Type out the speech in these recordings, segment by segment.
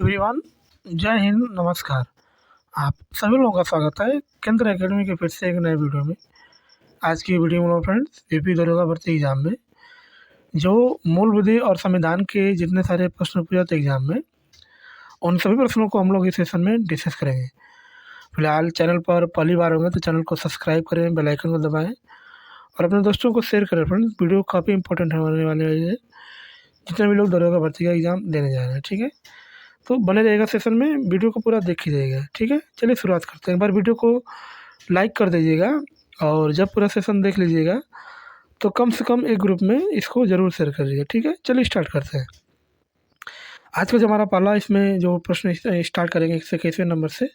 Everyone, जय हिंद, नमस्कार। आप सभी लोगों का स्वागत है केंद्र एकेडमी के फिर से एक नए वीडियो में। आज की वीडियो में फ्रेंड्स, यूपी दरोगा भर्ती एग्जाम में जो मूल विधि और संविधान के जितने सारे प्रश्न पूछे थे एग्जाम में, उन सभी प्रश्नों को हम लोग इस सेशन में डिस्कस करेंगे। फिलहाल चैनल पर पहली बार होंगे तो चैनल को सब्सक्राइब करें, बेल आइकन को दबाएँ और अपने दोस्तों को शेयर करें। फ्रेंड्स, वीडियो काफ़ी इंपॉर्टेंट होने वाले है जितने भी लोग दरोगा भर्ती का एग्ज़ाम देने जा रहे हैं। ठीक है, तो बने रहेगा सेशन में, वीडियो को पूरा देख जाइएगा। ठीक है, चलिए शुरुआत करते हैं। एक बार वीडियो को लाइक कर दीजिएगा और जब पूरा सेशन देख लीजिएगा तो कम से कम एक ग्रुप में इसको ज़रूर शेयर करिएगा। ठीक है, चलिए स्टार्ट करते हैं। आज का जो हमारा पहला इसमें जो प्रश्न स्टार्ट करेंगे 21वें नंबर से,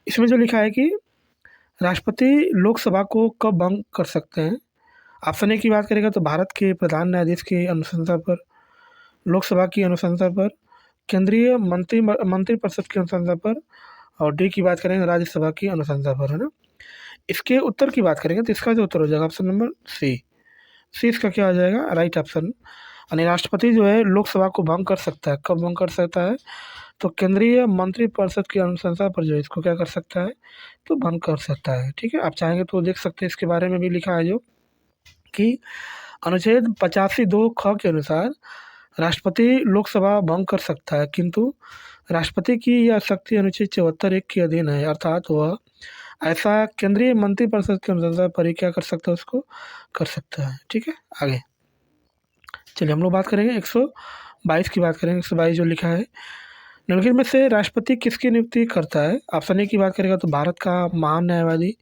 इसमें जो लिखा है कि राष्ट्रपति लोकसभा को कब भंग कर सकते हैं। ऑप्शन ए की बात करेगा तो भारत के प्रधान न्यायाधीश की अनुशंसा पर, लोकसभा की अनुशंसा पर, केंद्रीय मंत्रिपरिषद की अनुशंसा पर, और डी की बात करेंगे राज्यसभा की अनुशंसा पर, है ना। इसके उत्तर की बात करेंगे तो इसका जो उत्तर हो जाएगा ऑप्शन नंबर सी। इसका क्या हो जाएगा, राइट ऑप्शन। यानी राष्ट्रपति जो है लोकसभा को भंग कर सकता है। कब भंग कर सकता है, तो केंद्रीय मंत्रिपरिषद की अनुशंसा पर जो है इसको क्या कर सकता है, तो भंग कर सकता है। ठीक है, आप चाहेंगे तो देख सकते हैं, इसके बारे में भी लिखा है जो कि अनुच्छेद 85(2) ख के अनुसार राष्ट्रपति लोकसभा भंग कर सकता है, किंतु राष्ट्रपति की यह शक्ति अनुच्छेद 74(1) के अधीन है, अर्थात वह ऐसा केंद्रीय मंत्रिपरिषद के अनुसार पर ही क्या कर सकता है, उसको कर सकता है। ठीक है, आगे चलिए हम लोग बात करेंगे 122 की बात करेंगे। 122 जो लिखा है, निम्नलिखित में से राष्ट्रपति किसकी नियुक्ति करता है। ऑप्शन ए की बात करेगा तो भारत का महान न्यायवादी,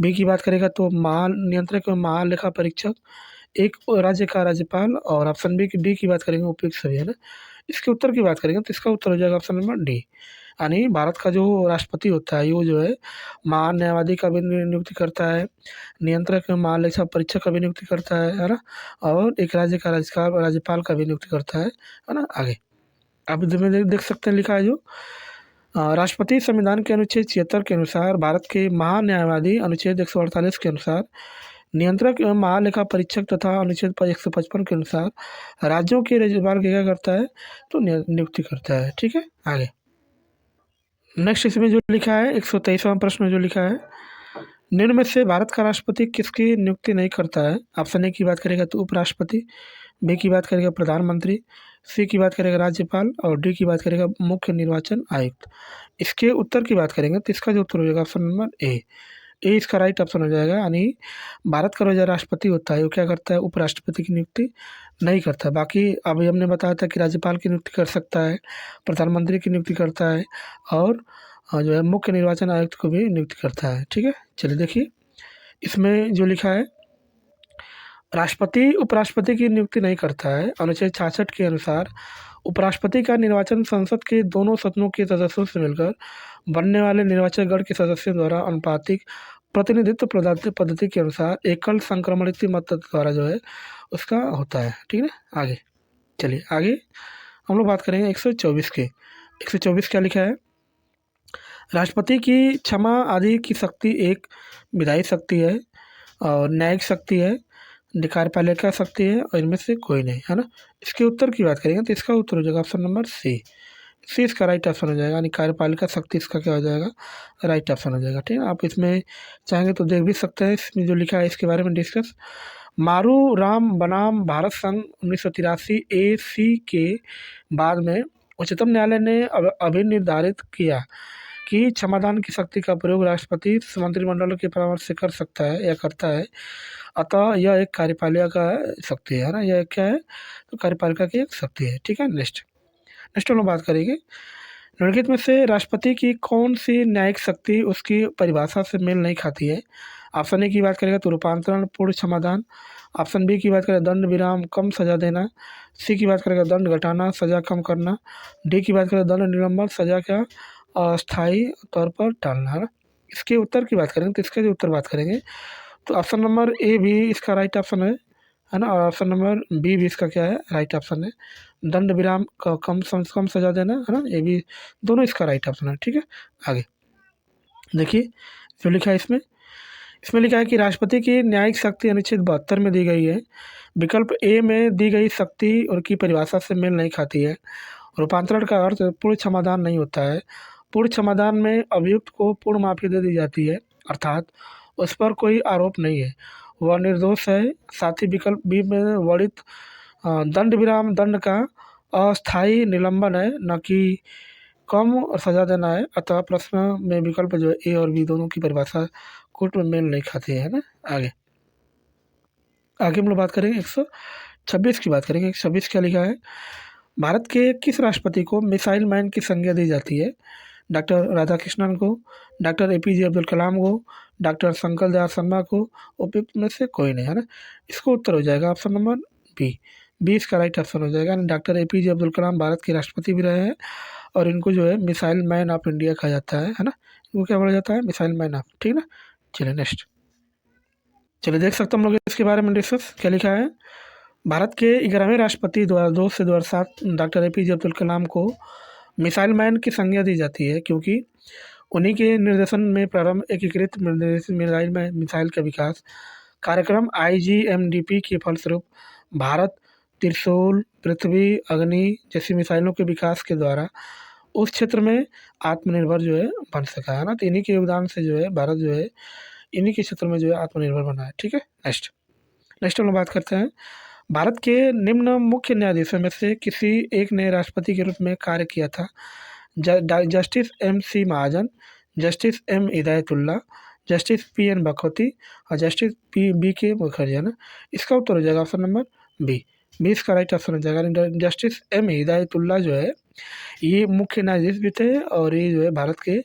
बी की बात करेगा तो महानियंत्रक एवं महालेखा परीक्षक, एक राज्य का राज्यपाल, और ऑप्शन डी की बात करेंगे उपयुक्त सभी, है ना। इसके उत्तर की बात करेंगे तो इसका उत्तर हो जाएगा ऑप्शन नंबर डी। यानी भारत का जो राष्ट्रपति होता है वो जो है महान न्यायवादी का भी नियुक्ति करता है, नियंत्रक महालेखा परीक्षक का भी नियुक्ति करता है ना, और एक राज्य का राज्यपाल का भी नियुक्ति करता है ना। आगे आप इसमें देख सकते हैं, लिखा है जो राष्ट्रपति संविधान के अनुच्छेद 76 के अनुसार, भारत के महान न्यायवादी अनुच्छेद 148 के अनुसार, नियंत्रक एवं महालेखा परीक्षक तथा अनुच्छेद 155 के अनुसार राज्यों के राज्यपाल क्या करता है, तो नियुक्ति करता है। ठीक है, आगे नेक्स्ट इसमें जो लिखा है 123वां प्रश्न जो लिखा है, निम्न में से भारत का राष्ट्रपति किसकी नियुक्ति नहीं करता है। ऑप्शन ए की बात करेगा तो उपराष्ट्रपति, बी की बात करेगा प्रधानमंत्री, सी की बात करेगा राज्यपाल, और डी की बात करेगा मुख्य निर्वाचन आयुक्त। इसके उत्तर की बात करेंगे तो इसका जो उत्तर हो जाएगा ऑप्शन नंबर ए इसका राइट ऑप्शन हो जाएगा। यानी भारत का जो राष्ट्रपति होता है वो क्या करता है, उपराष्ट्रपति की नियुक्ति नहीं करता है। बाकी अभी हमने बताया था कि राज्यपाल की नियुक्ति कर सकता है, प्रधानमंत्री की नियुक्ति करता है, और जो है मुख्य निर्वाचन आयुक्त को भी नियुक्ति करता है। ठीक है, चलिए देखिए इसमें जो लिखा है, राष्ट्रपति उपराष्ट्रपति की नियुक्ति नहीं करता है। अनुच्छेद 66 के अनुसार उपराष्ट्रपति का निर्वाचन संसद के दोनों सदनों के सदस्यों से मिलकर बनने वाले निर्वाचक गण के सदस्यों द्वारा अनुपातिक प्रतिनिधित्व पद्धति के अनुसार एकल संक्रमणित मत द्वारा जो है उसका होता है। ठीक है, आगे चलिए आगे हम लोग बात करेंगे 124 के। 124 क्या लिखा है, राष्ट्रपति की क्षमा आदि की शक्ति एक विधायी शक्ति है और न्यायिक शक्ति है, कार्यपालिका शक्ति है, और इनमें से कोई नहीं, है ना। इसके उत्तर की बात करेंगे तो इसका उत्तर हो जाएगा ऑप्शन नंबर सी इसका राइट ऑप्शन हो जाएगा। यानी कार्यपालिका शक्ति इसका क्या हो जाएगा, राइट ऑप्शन हो जाएगा। ठीक है, आप इसमें चाहेंगे तो देख भी सकते हैं, इसमें जो लिखा है इसके बारे में डिस्कस। मारू राम बनाम भारत संघ 1983 AC के बाद में उच्चतम न्यायालय ने अभिनिर्धारित किया कि क्षमादान की शक्ति का प्रयोग राष्ट्रपति मंत्रिमंडल के परामर्श से कर सकता है या करता है, अतः यह एक कार्यपालिका का शक्ति है ना। यह क्या है, तो कार्यपालिका की एक शक्ति है। ठीक है, नेक्स्ट हम लोग बात करेंगे, निम्नलिखित में से राष्ट्रपति की कौन सी न्यायिक शक्ति उसकी परिभाषा से मेल नहीं खाती है। ऑप्शन ए की बात करेगा तो रूपांतरण पूर्ण क्षमादान, ऑप्शन बी की बात करें दंड विराम कम सजा देना, सी की बात करेगा दंड घटाना सजा कम करना, डी की बात करें दंड निलंबन सजा क्या अस्थायी तौर पर टालना, है ना। इसके उत्तर की बात करेंगे तो इसके जो उत्तर बात करेंगे तो ऑप्शन नंबर ए भी इसका राइट ऑप्शन है ना, और ऑप्शन नंबर बी भी इसका क्या है, राइट ऑप्शन है। दंड विराम का कम सजा देना, है ना, ये भी दोनों इसका राइट ऑप्शन है। ठीक है, आगे देखिए जो लिखा है इसमें लिखा है कि राष्ट्रपति की न्यायिक शक्ति अनुच्छेद 72 में दी गई है। विकल्प ए में दी गई शक्ति और की परिभाषा से मेल नहीं खाती है। रूपांतरण का अर्थ पूर्ण क्षमादान नहीं होता है। पूर्ण क्षमादान में अभियुक्त को पूर्ण माफ़ी दे दी जाती है, अर्थात उस पर कोई आरोप नहीं है, वह निर्दोष है। साथ ही विकल्प बी में वर्णित दंड विराम दंड का अस्थायी निलंबन है, न कि कम सज़ा देना है। अतः प्रश्न में विकल्प जो है ए और बी दोनों की परिभाषा कोर्ट में मेल नहीं खाती है ना। आगे आगे हम लोग बात करेंगे 126 की बात करेंगे। 126 क्या लिखा है? भारत के किस राष्ट्रपति को मिसाइल मैन की संज्ञा दी जाती है? डॉक्टर राधाकृष्णन को, डॉक्टर एपीजे अब्दुल कलाम को, डॉक्टर शंकर दयाल शर्मा को, उपयुक्त में से कोई नहीं, है ना। इसको उत्तर हो जाएगा ऑप्शन नंबर बी। बी इसका राइट ऑप्शन हो जाएगा। डॉक्टर एपीजे अब्दुल कलाम भारत के राष्ट्रपति भी रहे हैं और इनको जो है मिसाइल मैन ऑफ इंडिया कहा जाता है ना। इनको क्या बोला जाता है? मिसाइल मैन ऑफ, ठीक ना। चलिए नेक्स्ट, चलिए देख सकते हम लोग इसके बारे में डिस्कस क्या लिखा है। भारत के 11वें राष्ट्रपति 2002 से 2007 डॉक्टर एपीजे अब्दुल कलाम को मिसाइल मैन की संज्ञा दी जाती है, क्योंकि उन्हीं के निर्देशन में प्रारंभ एकीकृत मिसाइल का विकास कार्यक्रम IGMDP के फलस्वरूप भारत त्रिशूल, पृथ्वी, अग्नि जैसी मिसाइलों के विकास के द्वारा उस क्षेत्र में आत्मनिर्भर जो है बन सका है ना। तो इन्हीं के योगदान से जो है भारत जो है इन्हीं के क्षेत्र में जो है आत्मनिर्भर बना है, ठीक है। नेक्स्ट हम लोग बात करते हैं। भारत के निम्न मुख्य न्यायाधीशों में से किसी एक ने राष्ट्रपति के रूप में कार्य किया था? Justice MC Mahajan, justice M Hidayatullah, justice PN Bhagwati और जस्टिस BK मुखर्जी, है ना। इसका उत्तर हो जाएगा ऑप्शन नंबर बी। इसका राइट ऑप्शन हो जाएगा। जस्टिस M हिदायतुल्ला जो है ये मुख्य न्यायाधीश भी थे और ये जो है भारत के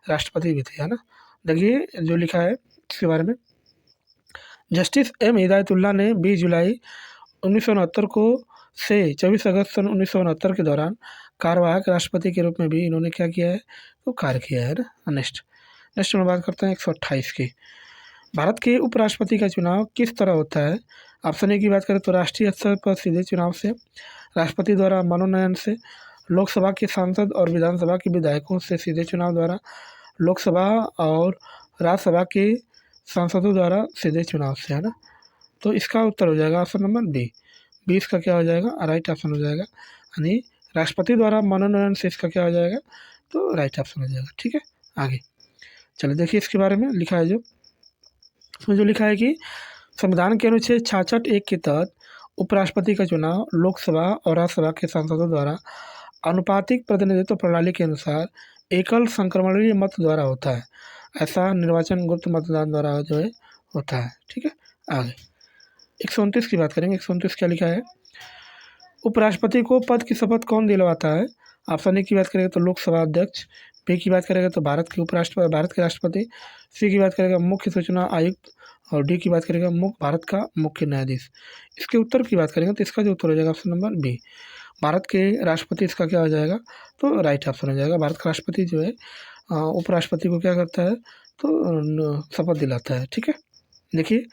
राष्ट्रपति भी थे, है ना। देखिए जो लिखा है इसके बारे में। जस्टिस M हिदायतुल्ला ने 20 जुलाई 1969 को से 24 अगस्त 1969 के दौरान कार्यवाहक राष्ट्रपति के रूप में भी इन्होंने क्या किया है? तो कार्य किया है ना। नेक्स्ट हम बात करते हैं 128 की। भारत के उपराष्ट्रपति का चुनाव किस तरह होता है? ऑप्शन ए की बात करें तो राष्ट्रीय स्तर पर सीधे चुनाव से, राष्ट्रपति द्वारा मनोनयन से, लोकसभा के सांसद और विधानसभा के विधायकों से सीधे चुनाव द्वारा, लोकसभा और राज्यसभा के सांसदों द्वारा सीधे चुनाव से, है ना। तो इसका उत्तर हो जाएगा ऑप्शन नंबर बी। इसका क्या हो जाएगा? राइट ऑप्शन हो जाएगा, यानी राष्ट्रपति द्वारा मनोनयन से इसका क्या हो जाएगा? तो राइट ऑप्शन हो जाएगा, ठीक है। आगे चलिए देखिए इसके बारे में लिखा है इसमें जो लिखा है कि संविधान के अनुच्छेद 66(1) के तहत उपराष्ट्रपति का चुनाव लोकसभा और राज्यसभा के सांसदों द्वारा अनुपातिक प्रतिनिधित्व प्रणाली के अनुसार एकल संक्रमणीय मत द्वारा होता है। ऐसा निर्वाचन गुप्त मतदान द्वारा जो है होता है, ठीक है। आगे 129 की बात करेंगे। 129 क्या लिखा है? उपराष्ट्रपति को पद की शपथ कौन दिलवाता है? ऑप्शन ए की बात करेंगे तो लोकसभा अध्यक्ष, बी की बात करेंगे तो भारत के राष्ट्रपति, सी की बात करेगा मुख्य सूचना आयुक्त और डी की बात करेगा भारत का मुख्य न्यायाधीश। इसके उत्तर की बात करेंगे तो इसका जो उत्तर हो जाएगा ऑप्शन नंबर बी, भारत के राष्ट्रपति इसका क्या हो जाएगा? तो राइट ऑप्शन हो जाएगा। भारत का राष्ट्रपति जो है उपराष्ट्रपति को क्या करता है? तो शपथ दिलाता है, ठीक है। देखिए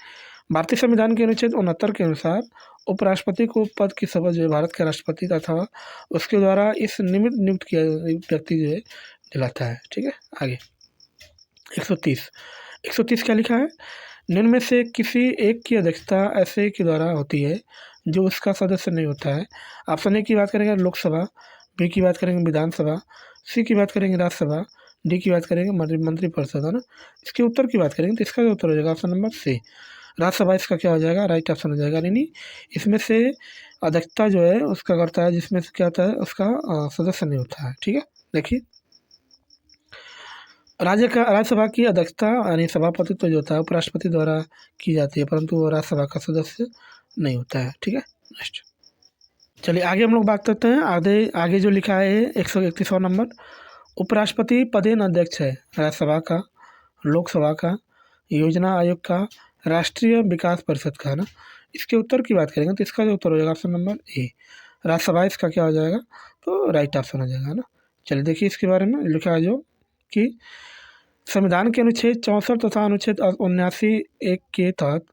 भारतीय संविधान के अनुच्छेद 69 के अनुसार उपराष्ट्रपति को पद की शपथ जो है भारत के राष्ट्रपति तथा उसके द्वारा इस नियुक्त किया व्यक्ति जो है दिलाता है, ठीक है। आगे 130 क्या लिखा है? निम्न में से किसी एक की अध्यक्षता ऐसे के द्वारा होती है जो उसका सदस्य नहीं होता है। ऑप्शन ए की बात करेंगे लोकसभा, बी की बात करेंगे विधानसभा, सी की बात करेंगे राज्यसभा, डी की बात करेंगे मंत्रिपरिषद, है ना। इसके उत्तर की बात करेंगे तो इसका जो उत्तर हो जाएगा ऑप्शन नंबर सी, राज्यसभा इसका क्या हो जाएगा? राइट ऑप्शन हो जाएगा। नहीं इसमें से अध्यक्षता जो है उसका करता है जिसमें से क्या होता है? उसका सदस्य नहीं होता है, ठीक है। देखिए राज्यसभा की अध्यक्षता यानी सभापतित्व जो होता है उपराष्ट्रपति द्वारा की जाती है, परंतु वो राज्यसभा का सदस्य नहीं होता है, ठीक है। नेक्स्ट चलिए आगे हम लोग बात करते हैं। आगे जो लिखा है 131वां नंबर, उपराष्ट्रपति पदेन अध्यक्ष है राज्यसभा का, लोकसभा का, योजना आयोग का, राष्ट्रीय विकास परिषद का, है ना। इसके उत्तर की बात करेंगे तो इसका जो उत्तर हो जाएगा ऑप्शन नंबर ए, राज्यसभा इसका क्या हो जाएगा? तो राइट ऑप्शन हो जाएगा, है ना। चलिए देखिए इसके बारे में लिखा है जो कि संविधान के अनुच्छेद 64 तथा अनुच्छेद 79(1) के तहत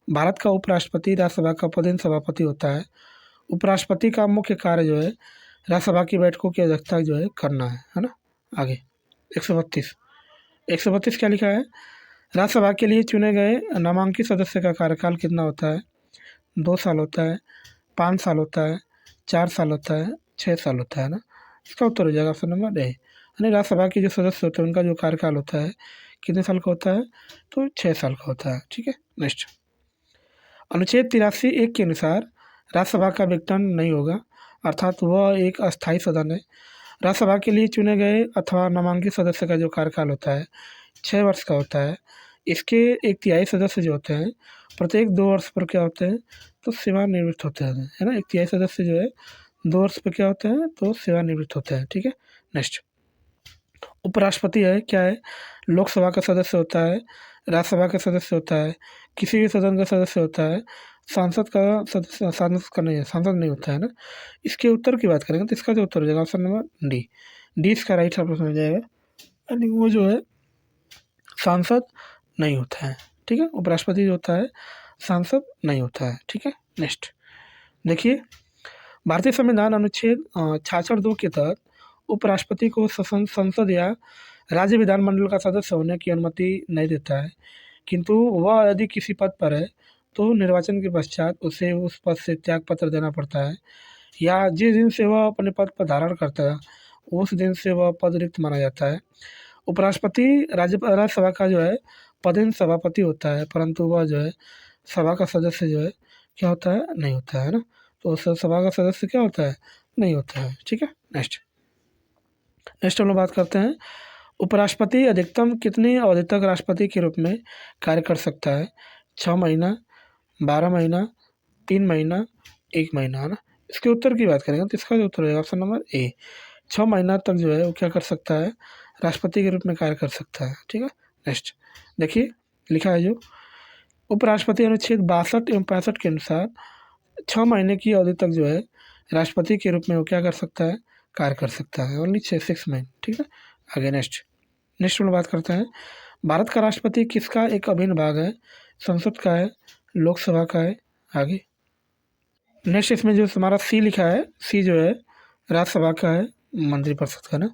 भारत का उपराष्ट्रपति राज्यसभा का पदेन सभापति होता है। उपराष्ट्रपति का मुख्य कार्य जो है राज्यसभा की बैठकों की अध्यक्षता जो है करना है ना। आगे 132 क्या लिखा है? राज्यसभा के लिए चुने गए नामांकित सदस्य का कार्यकाल कितना होता है? 2 साल होता है, 5 साल होता है, 4 साल होता है, 6 साल होता है ना। इसका उत्तर हो जाएगा ऑप्शन नंबर ए। यानी राज्यसभा के जो सदस्य होते हैं उनका जो कार्यकाल होता है कितने साल का होता है, तो 6 साल का होता है। ठीक है, नेक्स्ट। अनुच्छेद 83(1) के अनुसार राज्यसभा का विघटन नहीं होगा, अर्थात वह एक अस्थायी सदन है। राज्यसभा के लिए चुने गए अथवा नामांकित सदस्य का जो कार्यकाल होता है 6 वर्ष का होता है। इसके 1/3 सदस्य जो होते हैं प्रत्येक 2 वर्ष पर क्या होते हैं, तो सेवानिवृत्त होते हैं, है ना। 1/3 सदस्य जो है 2 वर्ष पर क्या होते हैं, तो सेवानिवृत्त होते हैं। ठीक है, नेक्स्ट। उपराष्ट्रपति है क्या है, लोकसभा का सदस्य होता है, राज्यसभा का सदस्य होता है, किसी भी सदन का सदस्य होता है, सांसद का सदस्य, सांसद का नहीं है, सांसद नहीं होता है ना। इसके उत्तर की बात करेंगे तो इसका जो उत्तर हो जाएगा ऑप्शन नंबर डी। डी इसका राइट ऑप्शन हो जाएगा, यानी वो जो है सांसद नहीं होता है। ठीक है, उपराष्ट्रपति जो होता है सांसद नहीं होता है। ठीक है, नेक्स्ट देखिए, भारतीय संविधान अनुच्छेद 66(2) के तहत उपराष्ट्रपति को संसद या राज्य विधानमंडल का सदस्य होने की अनुमति नहीं देता है, किंतु वह यदि किसी पद पर है तो निर्वाचन के पश्चात उसे उस पद से त्याग पत्र देना पड़ता है, या जिस दिन से वह अपने पद पर धारण करता है उस दिन से वह पद रिक्त माना जाता है। उपराष्ट्रपति राज्यसभा का जो है पदेन सभापति होता है, परंतु वह जो है सभा का सदस्य जो है क्या होता है, नहीं होता है ना। तो सभा का सदस्य क्या होता है, नहीं होता है। ठीक है, नेक्स्ट हम लोग बात करते हैं उपराष्ट्रपति अधिकतम कितनी अवधि तक राष्ट्रपति के रूप में कार्य कर सकता है। 6 महीना, 12 महीना, 3 महीना, 1 महीना, है ना। इसके उत्तर की बात करेंगे तो इसका जो उत्तर होगा ऑप्शन नंबर ए। 6 महीना तक जो है वो क्या कर सकता है, राष्ट्रपति के रूप में कार्य कर सकता है। ठीक है, नेक्स्ट देखिए, लिखा है जो उपराष्ट्रपति अनुच्छेद 62 एवं 65 के अनुसार 6 महीने की अवधि तक जो है राष्ट्रपति के रूप में वो क्या कर सकता है, कार्य कर सकता है, ओनली 6 महीने। ठीक है, आगे नेक्स्ट हम बात करते हैं भारत का राष्ट्रपति किसका एक अभिन्न भाग है, संसद का है, लोकसभा का है। आगे नेक्स्ट इसमें जो हमारा सी लिखा है, सी जो है राज्यसभा का है, मंत्रिपरिषद का ना।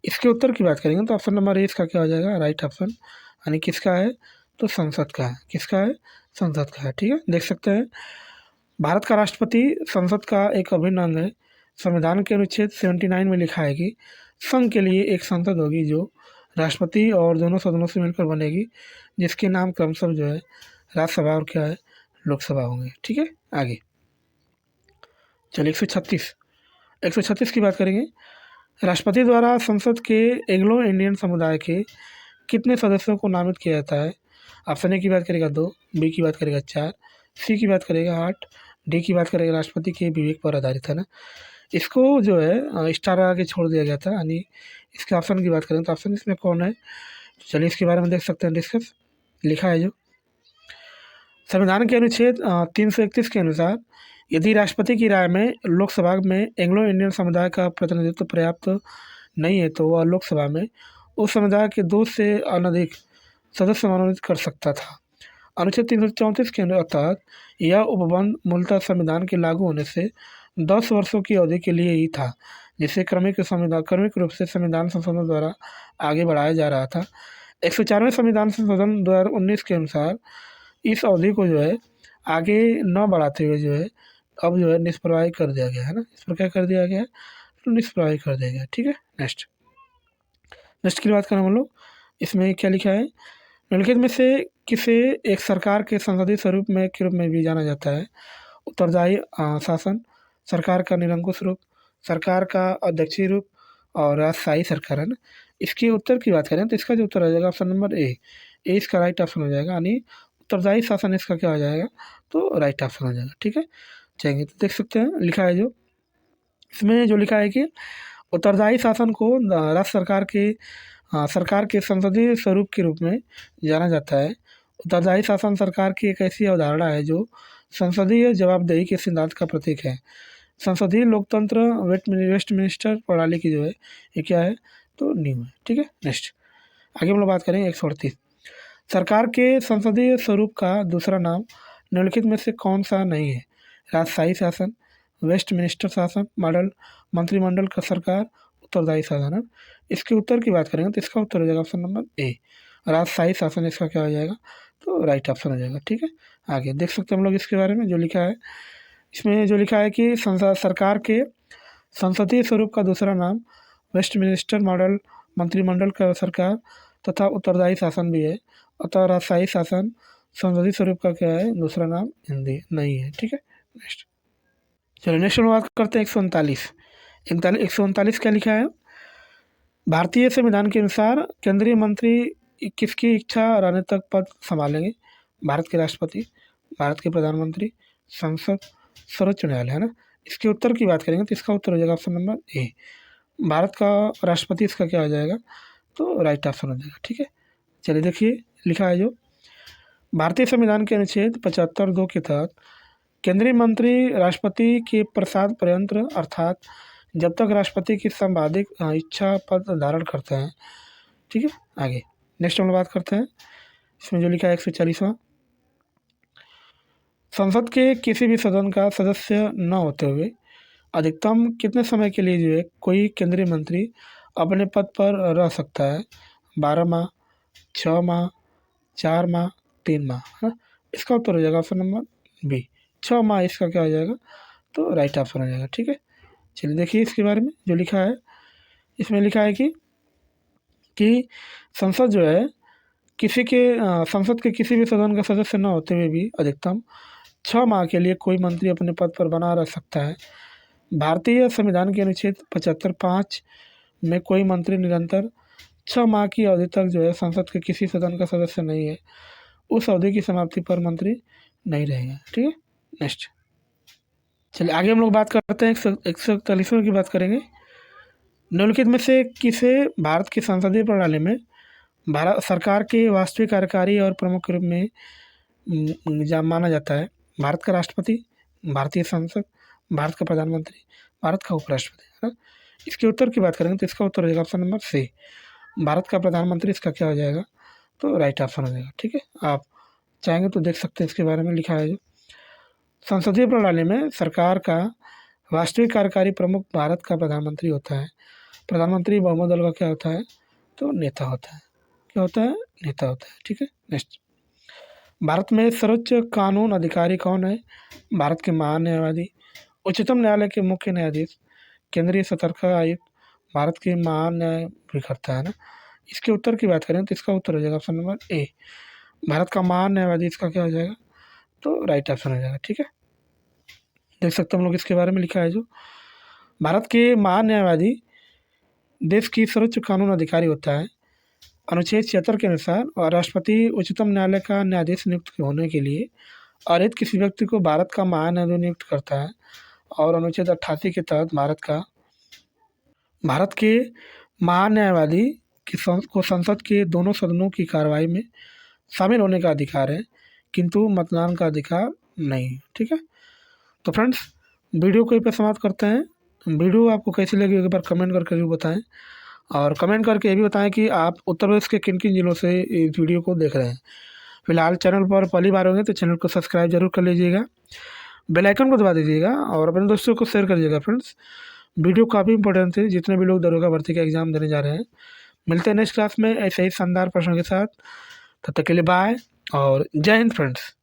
इसके उत्तर की बात करेंगे तो ऑप्शन नंबर ए इसका क्या हो जाएगा, राइट ऑप्शन, यानी किसका है, तो संसद का है। किसका है, संसद का है। ठीक है, देख सकते हैं भारत का राष्ट्रपति संसद का एक अभिन्न अंग है। संविधान के अनुच्छेद 79 में लिखा है कि संघ के लिए एक संसद होगी जो राष्ट्रपति और दोनों सदनों से मिलकर बनेगी, जिसके नाम क्रमशः जो है राज्यसभा और क्या है, लोकसभा होंगे। ठीक है, आगे चलिए 136 की बात करेंगे। राष्ट्रपति द्वारा संसद के एंग्लो इंडियन समुदाय के कितने सदस्यों को नामित किया जाता है। ऑप्शन ए की बात करेगा 2, बी की बात करेगा 4, सी की बात करेगा 8, डी की बात करेगा राष्ट्रपति के विवेक पर आधारित है ना। इसको जो है स्टार आगे छोड़ दिया गया था, यानी इसके ऑप्शन की बात करें तो ऑप्शन इसमें कौन है, चलिए इसके बारे में देख सकते हैं डिस्कस। लिखा है जो संविधान के अनुच्छेद 331 के अनुसार यदि राष्ट्रपति की राय में लोकसभा में एंग्लो इंडियन समुदाय का प्रतिनिधित्व पर्याप्त नहीं है तो वह लोकसभा में उस समुदाय के 2 से अनधिक सदस्य मनोनीत कर सकता था। अनुच्छेद 334 के तहत यह उपबंध मूलतः संविधान के लागू होने से 10 वर्षों की अवधि के लिए ही था, जिसे क्रमिक रूप से संविधान संशोधन द्वारा आगे बढ़ाया जा रहा था। 104वें संविधान संशोधन 2019 के अनुसार इस अवधि को जो है आगे न बढ़ाते हुए जो है अब जो है निष्प्रभावी कर दिया गया है ना। इस पर क्या कर दिया गया है, तो निष्प्रभावी कर दिया गया। ठीक है, नेक्स्ट की बात करें हम लोग, इसमें क्या लिखा है, निम्नलिखित में से किसे एक सरकार के संसदीय स्वरूप में के रूप में भी जाना जाता है। उत्तरदायी शासन, सरकार का निरंकुश रूप, सरकार का अध्यक्षीय रूप और राजशाही सरकार है ना। इसके उत्तर की बात करें तो इसका जो उत्तर हो जाएगा ऑप्शन नंबर ए इसका राइट ऑप्शन हो जाएगा, यानी उत्तरदायी शासन इसका क्या हो जाएगा, तो राइट ऑप्शन हो जाएगा। ठीक है, चलेंगे तो देख सकते हैं लिखा है जो इसमें जो लिखा है कि उत्तरदायी शासन को राज्य सरकार के संसदीय स्वरूप के रूप में जाना जाता है। उत्तरदायी शासन सरकार की एक ऐसी अवधारणा है जो संसदीय जवाबदेही के सिद्धांत का प्रतीक है। संसदीय लोकतंत्र वेस्टमिनिस्टर प्रणाली की जो है ये क्या है, तो नींव है। ठीक है, नेक्स्ट आगे हम लोग बात करेंगे 138 सरकार के संसदीय स्वरूप का दूसरा नाम निम्नलिखित में से कौन सा नहीं है। राजशाही शासन, वेस्टमिनिस्टर शासन मॉडल, मंत्रिमंडल का सरकार, उत्तरदायी शासन। इसके उत्तर की बात करेंगे तो इसका उत्तर हो जाएगा ऑप्शन नंबर ए राजशाही शासन, इसका क्या हो जाएगा, तो राइट ऑप्शन हो जाएगा। ठीक है, आगे देख सकते हैं हम लोग इसके बारे में जो लिखा है, इसमें जो लिखा है कि सरकार के संसदीय स्वरूप का दूसरा नाम वेस्टमिनिस्टर मॉडल मंत्रिमंडल का सरकार तथा उत्तरदायी शासन भी है, अतः राजशाही शासन संसदीय स्वरूप का क्या है, दूसरा नाम हिंदी नहीं है। ठीक है, नेक्स्ट। चलिए नेक्स्ट बात करते हैं 139 क्या लिखा है। भारतीय संविधान के अनुसार केंद्रीय मंत्री किसकी इच्छा राजनीतिक पद संभालेंगे? भारत के राष्ट्रपति, भारत के प्रधानमंत्री, संसद, सर्वोच्च न्यायालय, है ना। इसके उत्तर की बात करेंगे तो इसका उत्तर हो जाएगा ऑप्शन नंबर ए, भारत का राष्ट्रपति। इसका क्या हो जाएगा, तो राइट ऑप्शन हो जाएगा। ठीक है, चलिए देखिए लिखा है जो भारतीय संविधान के अनुच्छेद 75(2) के तहत केंद्रीय मंत्री राष्ट्रपति के प्रसाद पर्यंत अर्थात जब तक राष्ट्रपति की संवैधानिक इच्छा पद धारण करते हैं। ठीक है, आगे नेक्स्ट हम लोग बात करते हैं। इसमें जो लिखा है 140वां, संसद के किसी भी सदन का सदस्य न होते हुए अधिकतम कितने समय के लिए जो है कोई केंद्रीय मंत्री अपने पद पर रह सकता है? 12 माह, 6 माह, 4 माह, 3 माह, है ना। इसका उत्तर हो जाएगा ऑप्शन नंबर बी, 6 माह। इसका क्या हो जाएगा, तो राइट ऑप्शन हो जाएगा। ठीक है, चलिए देखिए इसके बारे में जो लिखा है। इसमें लिखा है कि संसद जो है संसद के किसी भी सदन का सदस्य न होते हुए भी अधिकतम 6 माह के लिए कोई मंत्री अपने पद पर बना रह सकता है। भारतीय संविधान के अनुच्छेद 75(5) में कोई मंत्री निरंतर 6 माह की अवधि तक जो है संसद के किसी सदन का सदस्य नहीं है, उस अवधि की समाप्ति पर मंत्री नहीं रहेगा। ठीक है, नेक्स्ट। चलिए आगे हम लोग बात करते हैं 141 की बात करेंगे। निम्नलिखित में से किसे भारत की संसदीय प्रणाली में भारत सरकार के वास्तविक कार्यकारी और प्रमुख के रूप में माना जाता है? भारत का राष्ट्रपति, भारतीय संसद, भारत का प्रधानमंत्री, भारत का उपराष्ट्रपति, है ना। इसके उत्तर की बात करेंगे तो इसका उत्तर हो जाएगा ऑप्शन नंबर सी, भारत का प्रधानमंत्री। इसका क्या हो जाएगा, तो राइट ऑप्शन हो जाएगा। ठीक है, आप चाहेंगे तो देख सकते हैं इसके बारे में लिखा है जो संसदीय प्रणाली में सरकार का वास्तविक कार्यकारी प्रमुख भारत का प्रधानमंत्री होता है। प्रधानमंत्री बहुमत दल का क्या होता है, तो नेता होता है। क्या होता है, नेता होता है। ठीक है, नेक्स्ट। भारत में सर्वोच्च कानून अधिकारी कौन है? भारत के महान्यायवादी, उच्चतम न्यायालय के मुख्य न्यायाधीश, केंद्रीय सतर्कता आयुक्त, भारत के महान्याय भी करता है ना। इसके उत्तर की बात करें तो इसका उत्तर हो जाएगा ऑप्शन नंबर ए, भारत का महान्यायवादी। इसका क्या हो जाएगा, तो राइट ऑप्शन हो जाएगा। ठीक है, देख सकते हम लोग इसके बारे में लिखा है जो भारत के महान्यायवादी देश की सर्वोच्च कानून अधिकारी होता है। अनुच्छेद 76 के अनुसार और राष्ट्रपति उच्चतम न्यायालय का न्यायाधीश नियुक्त होने के लिए अर्हित किसी व्यक्ति को भारत का महान्यायाधीश नियुक्त करता है। और अनुच्छेद 88 के तहत भारत के महान्यायवादी को संसद के दोनों सदनों की कार्रवाई में शामिल होने का अधिकार है, किंतु मतदान का अधिकार नहीं। ठीक है, तो फ्रेंड्स वीडियो को यहीं पर समाप्त करते हैं। वीडियो आपको कैसी लगी एक बार कमेंट करके जरूर बताएं, और कमेंट करके ये भी बताएं कि आप उत्तर प्रदेश के किन किन जिलों से इस वीडियो को देख रहे हैं। फिलहाल चैनल पर पहली बार होंगे तो चैनल को सब्सक्राइब जरूर कर लीजिएगा, बेल आइकन को दबा दीजिएगा और अपने दोस्तों को शेयर कर दीजिएगा। फ्रेंड्स वीडियो काफ़ी इंपॉर्टेंट है, जितने भी लोग दरोगा भर्ती का एग्ज़ाम देने जा रहे हैं। मिलते हैं नेक्स्ट क्लास में ऐसे ही शानदार प्रश्नों के साथ। तब तक के लिए बाय और जय हिंद फ्रेंड्स।